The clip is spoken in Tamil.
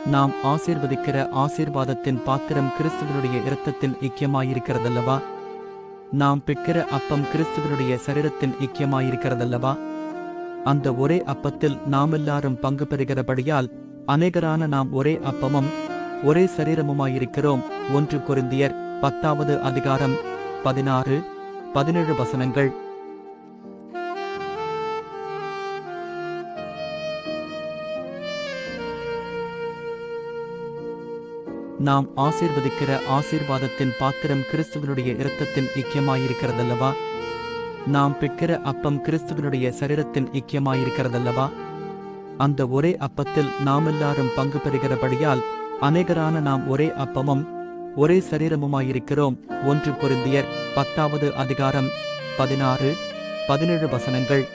நாம் ஆசீர்வதிக்கிற ஆசீர்வாதத்தின் பாத்திரம் கிறிஸ்துவனுடைய இரத்தத்தின் ஐக்கியமாயிருக்கிறதல்லவா? நாம் பிற்கிற அப்பம் கிறிஸ்துவனுடைய சரீரத்தின் ஐக்கியமாயிருக்கிறதல்லவா? அந்த ஒரே அப்பத்தில் நாமெல்லாரும் பங்கு பெறுகிறபடியால் அநேகரான நாம் ஒரே அப்பமும் ஒரே சரீரமுமாயிருக்கிறோம். 1 கொரிந்தியர் 10வது அதிகாரம் 16, 17 வசனங்கள். நாம் ஆசீர்வதிக்கிற ஆசீர்வாதத்தின் பாத்திரம் கிறிஸ்துவனுடைய இரத்தத்தின் ஐக்கியமாயிருக்கிறதல்லவா? நாம் பிற்கிற அப்பம் கிறிஸ்துவனுடைய சரீரத்தின் ஐக்கியமாயிருக்கிறதல்லவா? அந்த ஒரே அப்பத்தில் நாமெல்லாரும் பங்கு பெறுகிறபடியால் அநேகரான நாம் ஒரே அப்பமும் ஒரே சரீரமுமாயிருக்கிறோம். 1 கொரிந்தியர் 10வது அதிகாரம் 16, 17 வசனங்கள்.